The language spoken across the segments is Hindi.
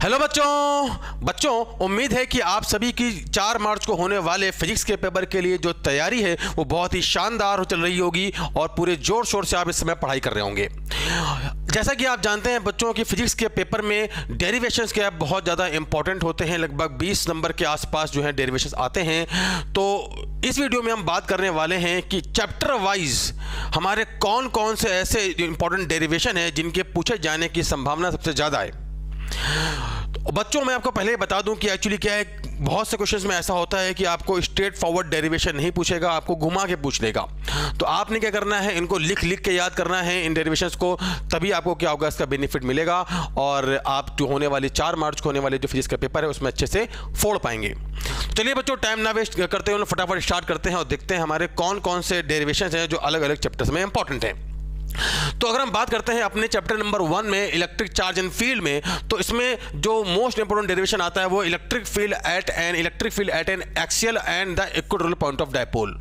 हेलो बच्चों, उम्मीद है कि आप सभी की 4 मार्च को होने वाले फिजिक्स के पेपर के लिए जो तैयारी है वो बहुत ही शानदार चल रही होगी और पूरे जोर शोर से आप इस समय पढ़ाई कर रहे होंगे। जैसा कि आप जानते हैं बच्चों कि फिजिक्स के पेपर में डेरिवेशंस के बहुत ज़्यादा इंपॉर्टेंट होते हैं, लगभग 20 नंबर के आसपास जो है डेरिवेशंस आते हैं। तो इस वीडियो में हम बात करने वाले हैं कि चैप्टर वाइज हमारे कौन कौन से ऐसे इंपॉर्टेंट डेरिवेशन हैं जिनके पूछे जाने की संभावना सबसे ज़्यादा है। बच्चों मैं आपको पहले बता दूं कि एक्चुअली क्या है, बहुत से क्वेश्चंस में ऐसा होता है कि आपको स्ट्रेट फॉरवर्ड डेरिवेशन नहीं पूछेगा, आपको घुमा के पूछ लेगा। तो आपने क्या करना है, इनको लिख के याद करना है इन डेरिवेशंस को, तभी आपको क्या होगा, इसका बेनिफिट मिलेगा और आप जो होने वाली 4 मार्च को होने वाले जो फिजिक्स का पेपर है उसमें अच्छे से फोड़ पाएंगे। चलिए बच्चों, टाइम ना वेस्ट करते हुए फटाफट स्टार्ट करते हैं और देखते हैं हमारे कौन कौन से डेरिवेशंस हैं जो अलग अलग चैप्टर्स में इंपॉर्टेंट हैं। तो अगर हम बात करते हैं अपने चैप्टर नंबर 1 में इलेक्ट्रिक चार्ज एंड फील्ड में, तो इसमें जो मोस्ट इंपोर्टेंट डेरिवेशन आता है वो electric field at N axial and the equatorial point of dipole.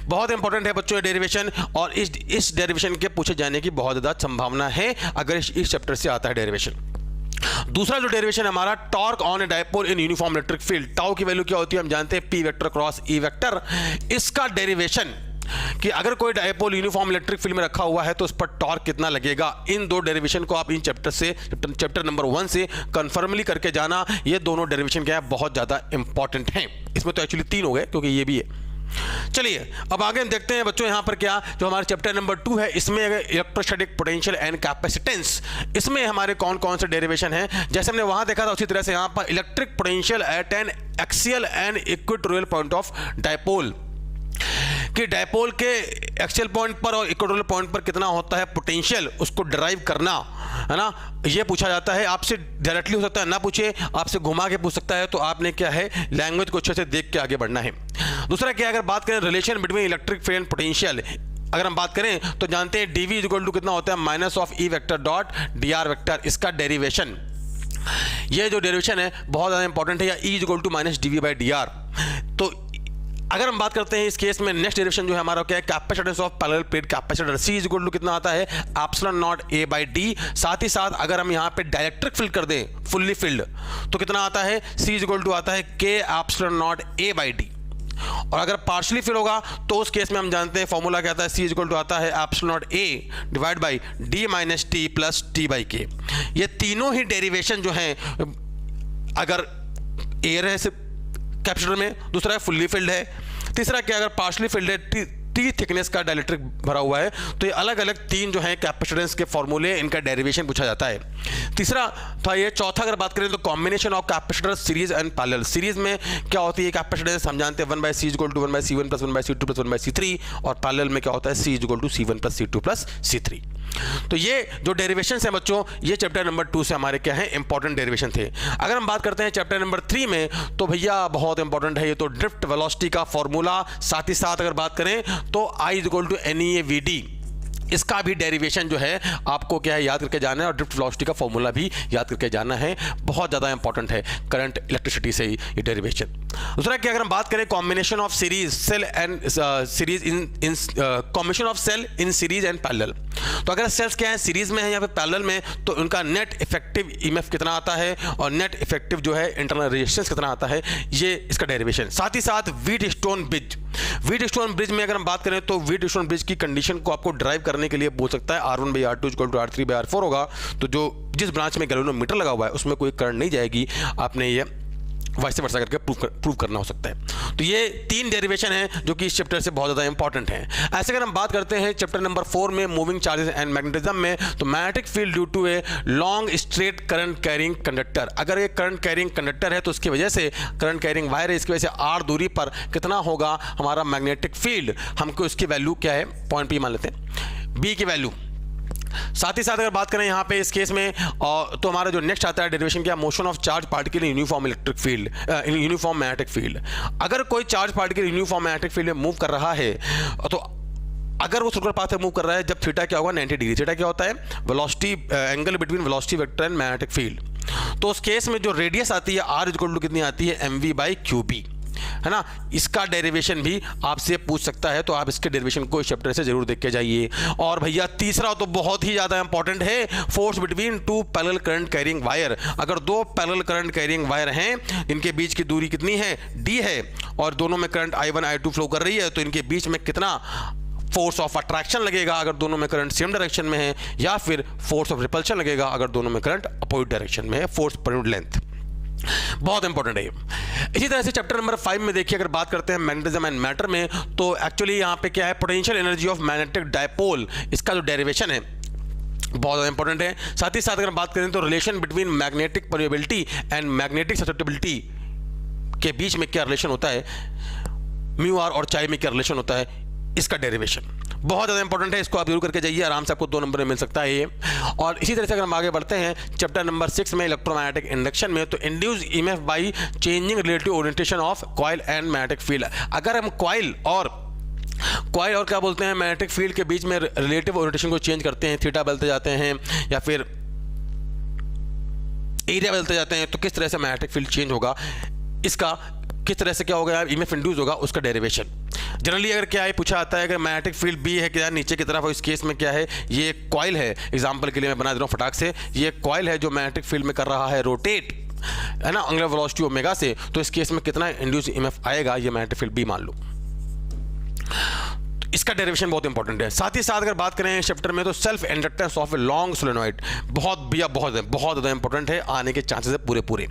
बहुत इंपॉर्टेंट है बच्चों ये डेरिवेशन, और इस डेरिवेशन के पूछे जाने की बहुत ज़्यादा संभावना है अगर इस चैप्टर से आता है डेरिवेशन। दूसरा जो डेरिवेशन हमारा torque on A dipole in uniform electric field, tau की वैल्यू क्या होती है हम जानते हैं, P vector cross E vector. इसका डेरिवेशन कि अगर कोई डायपोल यूनिफॉर्म इलेक्ट्रिक फील्ड में रखा हुआ है तो उस पर टॉर्क कितना लगेगा, इन दो डेरिवेशन को आप इन चैप्टर नंबर 1 से कंफर्मली करके जाना। ये दोनों डेरिवेशन क्या है, बहुत ज्यादा इंपॉर्टेंट हैं। इसमें तो एक्चुअली 3 हो गए क्योंकि ये भी है। चलिए अब आगे हम देखते हैं बच्चों, यहां पर क्या जो हमारे चैप्टर नंबर 2 है इसमें इलेक्ट्रोस्टैटिक पोटेंशियल एंड कैपेसिटेंस, इसमें हमारे कौन कौन से डेरिवेशन हैं। जैसे हमने वहां देखा था उसी तरह से यहां पर electric potential at N axial and equatorial point of dipole, कि डायपोल के एक्सियल पॉइंट पर और इक्वेटोरियल पॉइंट पर कितना होता है पोटेंशियल, उसको डिराइव करना है ना, ये पूछा जाता है। आपसे डायरेक्टली हो सकता है ना पूछे, आपसे घुमा के पूछ सकता है, तो आपने क्या है लैंग्वेज को अच्छे से देख के आगे बढ़ना है। दूसरा क्या, अगर बात करें relation between electric field and potential, अगर हम बात करें तो जानते हैं dv इक्वल टू कितना होता है minus of E vector dot dr vector, इसका डेरिवेशन, ये जो डेरिवेशन है बहुत ज़्यादा इंपॉर्टेंट है, या E equal to minus dv by dr। तो अगर हम बात करते हैं इस केस में नेक्स्ट डेरिवेशन जो है हमारा क्या है, capacitance of parallel plate capacitor, C is equal to कितना आता है epsilon nought A by D। साथ ही साथ अगर हम यहाँ पे डाइलेक्ट्रिक फील्ड कर दें फुल्ली फील्ड तो कितना आता है, C इज इक्वल टू आता है K epsilon nought A by D। और अगर पार्शली फील्ड होगा तो उस केस में हम जानते हैं फॉर्मूला क्या आता है, C इज इक्वल टू आता है epsilon nought A divide by D minus T plus T by K। ये तीनों ही डेरिवेशन जो हैं, अगर एयर है कैपेसिटर में, दूसरा है फुल्ली फिल्ड है, तीसरा क्या अगर पार्शली फिल्ड है, टी थिकनेस का डाइलेक्ट्रिक भरा हुआ है, तो ये अलग अलग 3 जो है कैपेसिटेंस के फॉर्मूले, इनका डेरिवेशन पूछा जाता है। तीसरा था ये। चौथा अगर बात करें तो combination of capacitor series and parallel. Series में क्या होती है कैपेसिटेंस, हम जानते हैं 1/c equal to 1/c1 plus 1/c2 plus 1/c3, और पैरेलल में क्या होता है c equal to c1 plus c2 plus c3। तो ये जो डेरिवेशन है बच्चों, ये चैप्टर नंबर 2 से हमारे क्या है इंपॉर्टेंट डेरिवेशन थे। अगर हम बात करते हैं चैप्टर नंबर 3 में, तो भैया बहुत इंपॉर्टेंट है ये तो ड्रिफ्ट वेलोसिटी का फॉर्मूला। साथ ही साथ अगर बात करें तो I is equal to NeAVD, इसका भी डेरिवेशन जो है आपको क्या है याद करके जाना है, और ड्रिफ्ट वेलोसिटी का फॉर्मूला भी याद करके जाना है, बहुत ज़्यादा इंपॉर्टेंट है करंट इलेक्ट्रिसिटी से ये डेरिवेशन। दूसरा क्या, अगर हम बात करें combination of series cell and series in combination of cell in series and parallel, तो अगर सेल्स क्या है सीरीज में है या फिर पैरेलल में, तो उनका नेट इफेक्टिव ईएमएफ कितना आता है और नेट इफेक्टिव जो है इंटरनल रेजिस्टेंस कितना आता है, ये इसका डेरिवेशन। साथ ही साथ व्हीटस्टोन ब्रिज में अगर हम बात करें तो व्हीटस्टोन ब्रिज की कंडीशन को आपको ड्राइव करने के लिए बोल सकता है R1/R2 इक्वल टू R3/R4 होगा। तो जो जिस ब्रांच में गैल्वेनोमीटर लगा हुआ है उसमें कोई करंट नहीं जाएगी, आपने ये वैसे वर्षा करके प्रूव करना हो सकता है। तो ये 3 डेरिवेशन हैं जो कि इस चैप्टर से बहुत ज़्यादा इंपॉर्टेंट हैं। ऐसे अगर हम बात करते हैं चैप्टर नंबर 4 में मूविंग चार्जेस एंड मैग्नेटिज्म में, तो magnetic field due to a long straight current carrying conductor, अगर ये करंट कैरिंग कंडक्टर है तो उसकी वजह से करंट कैरिंग वायर है, इसकी वजह से R दूरी पर कितना होगा हमारा मैग्नेटिक फील्ड, हमको इसकी वैल्यू क्या है पॉइंट P मान लेते हैं, B की वैल्यू। साथ ही साथ अगर बात करें यहाँ पे इस केस में तो हमारा जो नेक्स्ट आता है डेरिवेशन क्या, motion of charge particle in uniform electric field in uniform magnetic field. अगर कोई charge particle uniform magnetic field में मूव कर रहा है, तो अगर वो सर्कुलर पाथ में मूव कर रहा है, जब थीटा क्या होगा 90 डिग्री। थीटा क्या होता है, velocity angle between velocity vector and magnetic field. तो उस केस में जो रेडियस आती है R इक्वल टू कितनी आती है mv/qb, है ना, इसका डेरिवेशन भी आपसे पूछ सकता है, तो आप इसके डेरिवेशन को इस चैप्टर से जरूर देख के जाइए। और भैया तीसरा तो बहुत ही ज़्यादा इंपॉर्टेंट है, force between two parallel current carrying wire. अगर दो पैरेलल करंट कैरिंग वायर हैं, इनके बीच की दूरी कितनी है, d है, और दोनों में करंट I1 I2 फ्लो कर रही है, तो इनके बीच में कितना फोर्स ऑफ अट्रैक्शन लगेगा अगर दोनों में करंट सेम डायरेक्शन में है, या फिर फोर्स ऑफ रिपल्शन लगेगा अगर दोनों में करंट अपोजिट डायरेक्शन में है, फोर्स पर यूनिट लेंथ। बहुत इंपॉर्टेंट है। इसी तरह से चैप्टर नंबर 5 में देखिए, अगर बात करते हैं मैग्नेटिज्म एंड मैटर में, तो एक्चुअली यहाँ पे क्या है, potential energy of magnetic dipole, इसका जो डेरिवेशन है बहुत ज़्यादा इंपॉर्टेंट है। साथ ही साथ अगर बात करें तो relation between magnetic permeability and magnetic susceptibility के बीच में क्या रिलेशन होता है, म्यू आर और चाई में क्या रिलेशन होता है, इसका डेरिवेशन बहुत ज़्यादा इंपॉर्टेंट है। इसको आप जरूर करके जाइए, आराम से आपको 2 नंबर में मिल सकता है ये। और इसी तरह से अगर हम आगे बढ़ते हैं चैप्टर नंबर 6 में इलेक्ट्रोमैग्नेटिक इंडक्शन में, तो induce EMF by changing relative orientation of coil and magnetic field. अगर हम कॉइल और क्या बोलते हैं मैग्नेटिक फील्ड के बीच में रिलेटिव ओरिएंटेशन को चेंज करते हैं, थीटा बदलते जाते हैं या फिर एरिया बदलते जाते हैं, तो किस तरह से मैग्नेटिक फील्ड चेंज होगा, इसका किस तरह से क्या होगा ईएमएफ इंड्यूस होगा, उसका डेरिवेशन। जनरली अगर क्या है पूछा आता है, अगर मैग्नेटिक फील्ड बी है क्या नीचे की तरफ, और इस केस में क्या है, ये कॉइल है, एग्जांपल के लिए मैं बना दे रहा हूँ फटाक से, ये कॉइल है जो मैग्नेटिक फील्ड में कर रहा है रोटेट, है ना, एंगुलर वेलोसिटी ओमेगा से, तो इस केस में कितना इंड्यूस ईएमएफ आएगा, ये मैग्नेटिक फील्ड बी मान लो, इसका डेरिवेशन बहुत इंपॉर्टेंट है। साथ ही साथ अगर बात करें इस चैप्टर में, तो self inductance of a long solenoid बहुत ज़्यादा इंपॉर्टेंट है, आने के चांसेस है पूरे।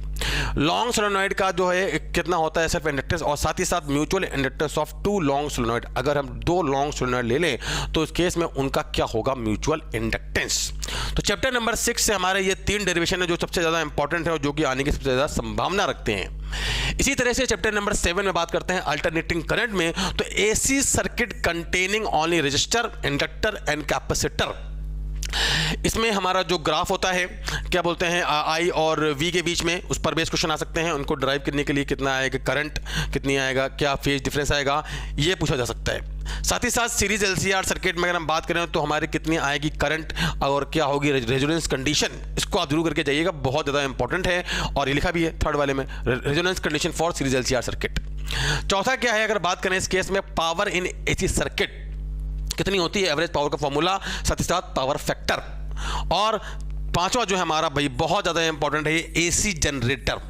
लॉन्ग सोलेनॉइड का जो है कितना होता है सेल्फ इंडक्टेंस, और साथ ही साथ mutual inductance of 2 long solenoid. अगर हम 2 लॉन्ग सोलेनॉइड ले लें तो इस केस में उनका क्या होगा, म्यूचुअल इंडक्टेंस। तो चैप्टर नंबर 6 से हमारे ये 3 डेरिवेशन है जो सबसे ज़्यादा इंपॉर्टेंट है और जो कि आने की सबसे ज़्यादा संभावना रखते हैं। इसी तरह से चैप्टर नंबर 7 में बात करते हैं अल्टरनेटिंग करंट में, तो AC circuit containing only resistor, inductor and capacitor. इसमें हमारा जो ग्राफ होता है, क्या बोलते हैं, आई और वी के बीच में, उस पर बेस क्वेश्चन आ सकते हैं, उनको ड्राइव करने के लिए कितना आएगा करंट, कितनी आएगा, क्या फेज डिफरेंस आएगा, ये पूछा जा सकता है। साथ ही साथ सीरीज एलसीआर सर्किट में अगर हम बात करें तो हमारी कितनी आएगी करंट और क्या होगी रेजोनेंस कंडीशन, इसको आप जरूर करके जाइएगा, बहुत ज़्यादा इंपॉर्टेंट है। और ये लिखा भी है 3rd वाले में, resonance condition for series LCR circuit. चौथा क्या है, अगर बात करें इस केस में पावर इन एसी सर्किट कितनी होती है, एवरेज पावर का फॉर्मूला, साथ ही साथ पावर फैक्टर। और 5वां जो है हमारा भाई बहुत ज़्यादा इंपॉर्टेंट है, एसी जनरेटर,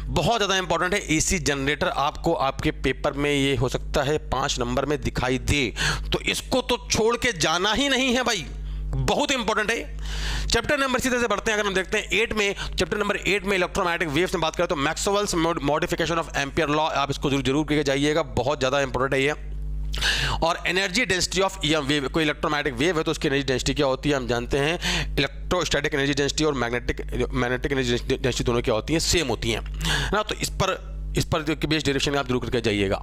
बहुत ज़्यादा इंपॉर्टेंट है एसी जनरेटर। आपको आपके पेपर में ये हो सकता है 5 नंबर में दिखाई दे, तो इसको तो छोड़ के जाना ही नहीं है भाई, बहुत इंपॉर्टेंट है। चैप्टर नंबर इसी तरह से बढ़ते हैं, अगर हम देखते हैं 8 में, चैप्टर नंबर 8 में इलेक्ट्रोमैग्नेटिक वेव्स में बात करें तो Maxwell's modification of ampere law, आप इसको जरूर करके जाइएगा, बहुत ज़्यादा इंपॉर्टेंट है ये। और energy density of EM wave, कोई इलेक्ट्रोमैग्नेटिक वेव है तो उसकी एनर्जी डेंसिटी क्या होती है, हम जानते हैं इलेक्ट्रोस्टैटिक एनर्जी डेंसिटी और मैग्नेटिक एनर्जी डेंसिटी दोनों क्या होती हैं, सेम होती हैं ना। तो इस पर जो बेस डायरेक्शन आप जरूर करके जाइएगा।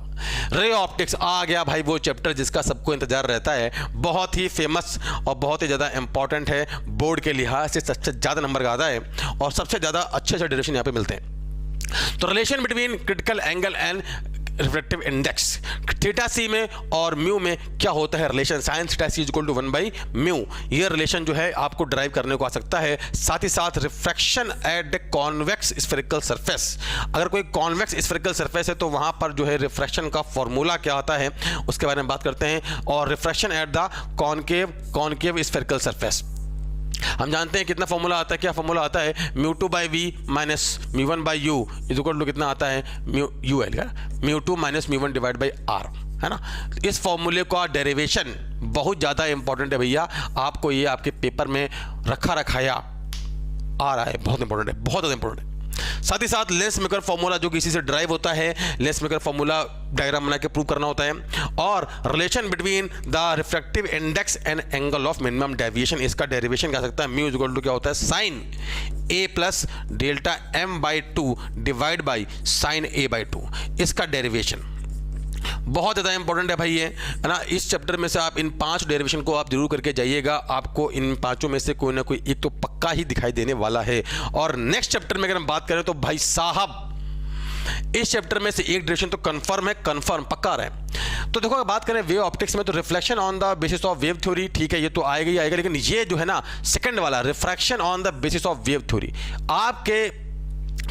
रे ऑप्टिक्स आ गया भाई, वो चैप्टर जिसका सबको इंतजार रहता है, बहुत ही फेमस और बहुत ही ज़्यादा इंपॉर्टेंट है, बोर्ड के लिहाज से सबसे ज़्यादा नंबर का आता है और सबसे ज़्यादा अच्छे डायरेक्शन यहाँ पे मिलते हैं। तो relation between critical angle and refractive index, theta C में और म्यू में क्या होता है relation, sine theta C equal to 1/म्यू, ये रिलेशन जो है आपको ड्राइव करने को आ सकता है। साथ ही साथ refraction at the convex spherical surface, अगर कोई कॉन्वेक्स स्फेरिकल सरफेस है तो वहां पर जो है रिफ्रैक्शन का फॉर्मूला क्या आता है उसके बारे में बात करते हैं। और refraction at the concave spherical surface, हम जानते हैं कितना फॉर्मूला आता है, क्या फॉर्मूला आता है, μ2/v minus μ1/u is equal to कितना आता है, μ2 माइनस μ1 डिवाइड बाई r, है ना। इस फॉर्मूले का डेरिवेशन बहुत ज़्यादा इंपॉर्टेंट है भैया, आपको ये आपके पेपर में रखाया आ रहा है, बहुत इंपॉर्टेंट है, बहुत ज़्यादा इंपॉर्टेंट है। साथ ही साथ लेंस मेकर फॉर्मूला जो कि इसी से ड्राइव होता है, लेंस मेकर फॉर्मूला डायग्राम बना के प्रूव करना होता है। और relation between the refractive index and angle of minimum deviation, इसका डेरिवेशन क्या सकता है, म्यू इज इक्वल टू क्या होता है, sine a plus delta m/2 divide by sine a/2, इसका डेरिवेशन बहुत ज़्यादा इंपॉर्टेंट है भाई ये, है ना। इस चैप्टर में से आप इन 5 डेरिवेशन को आप जरूर करके जाइएगा, आपको इन 5 में से कोई ना कोई एक तो पक्का ही दिखाई देने वाला है। और नेक्स्ट चैप्टर में अगर हम बात करें तो भाई साहब इस चैप्टर में से एक डेरिवेशन तो कंफर्म है, कंफर्म पक्का रहा है। तो देखो अगर बात करें वेव ऑप्टिक्स में तो reflection on the basis of wave theory, ठीक है ये तो आएगा ही आएगा, लेकिन ये जो है ना सेकंड वाला refraction on the basis of wave theory, आपके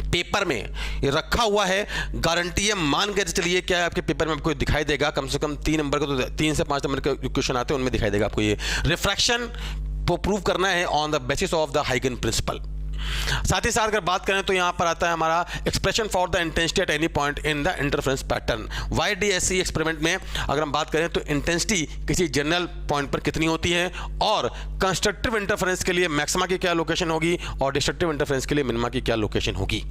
पेपर में ये रखा हुआ है, गारंटी है, मान के चलिए क्या आपके पेपर में आपको दिखाई देगा, कम से कम 3 नंबर का, तो 3 से 5 नंबर के क्वेश्चन आते हैं उनमें दिखाई देगा आपको। ये रिफ्रैक्शन को प्रूव करना है on the basis of the हाइगन प्रिंसिपल। साथ ही साथ अगर बात करें तो यहां पर आता है हमारा expression for the intensity at any point in the interference pattern. YDSC experiment में अगर हम बात करें तो इंटेंसिटी किसी जनरल पॉइंट पर कितनी होती है, और कंस्ट्रक्टिव इंटरफेरेंस के लिए मैक्सिमा की क्या लोकेशन होगी, और डिस्ट्रक्टिव इंटरफेरेंस के लिए मिनिमा की क्या लोकेशन होगी,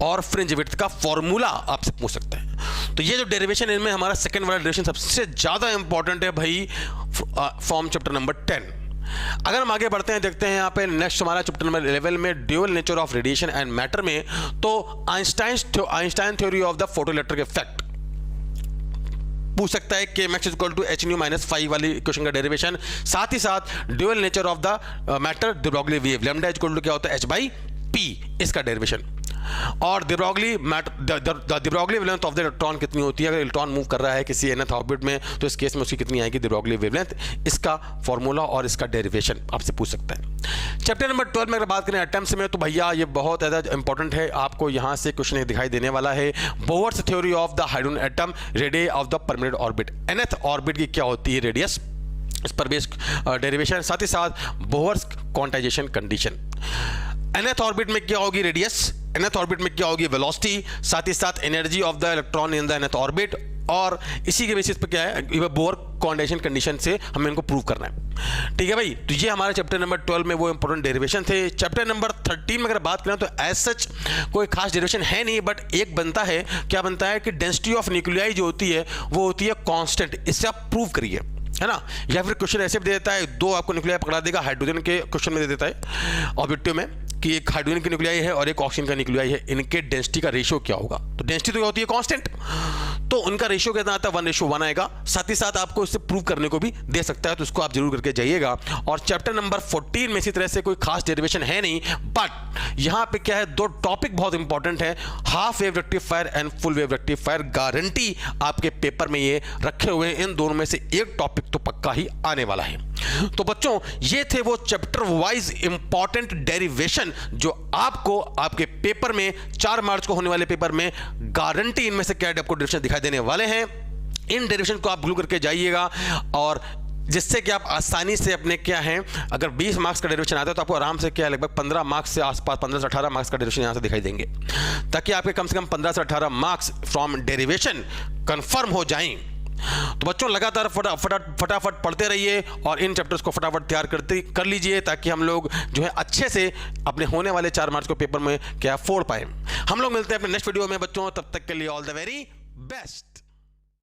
और फ्रिंज विड्थ का फॉर्मूला आपसे पूछ सकते हैं। तो ये जो डेरिवेशन इनमें हमारा सेकंड वाला डेरिवेशन सबसे ज्यादा इंपॉर्टेंट है भाई, फॉर्म चैप्टर नंबर 10। अगर हम आगे बढ़ते हैं, देखते हैं यहाँ पे नेक्स्ट हमारा चैप्टर नंबर 11 में dual nature of radiation and matter में, तो Einstein theory of the photoelectric effect पूछ सकता है कि Max = h-5 वाली क्वेश्चन का डेरिवेशन। साथ ही साथ dual nature of the matter de Broglie wave, lambda = क्या होता है h/p, इसका डेरिवेशन। और de Broglie wavelength of the electron कितनी होती है, अगर इलेक्ट्रॉन मूव कर रहा है किसी nth ऑर्बिट में तो इस केस में उसकी कितनी आएगी de Broglie वेवलेंथ, इसका फॉर्मूला और इसका डेरिवेशन आपसे पूछ सकता है। चैप्टर नंबर 12 में अगर बात करें एटम्स में, तो भैया ये बहुत ज़्यादा इंपॉर्टेंट है, आपको यहाँ से क्वेश्चन दिखाई देने वाला है। Bohr's theory of the hydrogen atom, radius of the permanent orbit, nth orbit की क्या होती है रेडियस, इस पर बेस्ड डेरिवेशन। साथ ही साथ Bohr's quantization condition, nth orbit में क्या होगी रेडियस, nth ऑर्बिट में क्या होगी वेलोसिटी, साथ ही साथ energy of the electron in the nth orbit, और इसी के बेसिस पे क्या है बोहर क्वांटाइजेशन कंडीशन से हमें इनको प्रूव करना है। ठीक है भाई, तो ये हमारे चैप्टर नंबर 12 में वो इंपॉर्टेंट डेरिवेशन थे। चैप्टर नंबर 13 में अगर बात करें तो एज सच कोई खास डेरिवेशन है नहीं, बट एक बनता है, क्या बनता है कि डेंसिटी ऑफ न्यूक्लियाई जो होती है वो होती है कांस्टेंट, इससे आप प्रूव करिए, है ना। या फिर क्वेश्चन ऐसे भी दे देता है, 2 आपको न्यूक्लियाई पकड़ा देगा, हाइड्रोजन के क्वेश्चन में दे देता है ऑब्जेक्टिव में कि एक हाइड्रोजन की न्यूक्लियाई है और एक ऑक्सीजन का न्यूक्लियाई है, इनके डेंसिटी का रेशियो क्या होगा, तो डेंसिटी तो क्या होती है कांस्टेंट, तो उनका रेशियो कितना आता है 1:1 आएगा। साथ ही साथ आपको इससे प्रूव करने को भी दे सकता है, तो उसको आप जरूर करके जाइएगा। और चैप्टर नंबर 14 में इसी तरह से कोई खास डेरिवेशन है नहीं, बट यहां पे क्या है, 2 टॉपिक बहुत इंपॉर्टेंट है, half wave rectifier and full wave rectifier, guarantee आपके पेपर में ये रखे हुए हैं, इन दोनों में से एक टॉपिक तो पक्का ही आने वाला है। तो बच्चों ये थे वो चैप्टर वाइज इंपॉर्टेंट डेरिवेशन जो आपको आपके पेपर में 4 मार्च को होने वाले पेपर में गारंटी इनमें से क्या आपको डेरिवेशन दिखाई देने वाले हैं। इन डेरिवेशन को आप ग्लू करके जाइएगा, और जिससे कि आप आसानी से अपने क्या है, अगर 20 मार्क्स का डेरिवेशन आता है तो आपको आराम से क्या लगभग 15 मार्क्स से आसपास, 15 से 18 मार्क्स का डेरिवेशन यहां से दिखाई देंगे, ताकि आपके कम से कम 15 से 18 मार्क्स फ्रॉम डेरिवेशन कंफर्म हो जाएं। तो बच्चों लगातार फटाफट पढ़ते रहिए और इन चैप्टर्स को फटाफट तैयार कर लीजिए, ताकि हम लोग जो है अच्छे से अपने होने वाले 4 मार्च को पेपर में क्या फोड़ पाए। हम लोग मिलते हैं अपने नेक्स्ट वीडियो में बच्चों, तब तक के लिए ऑल द वेरी बेस्ट।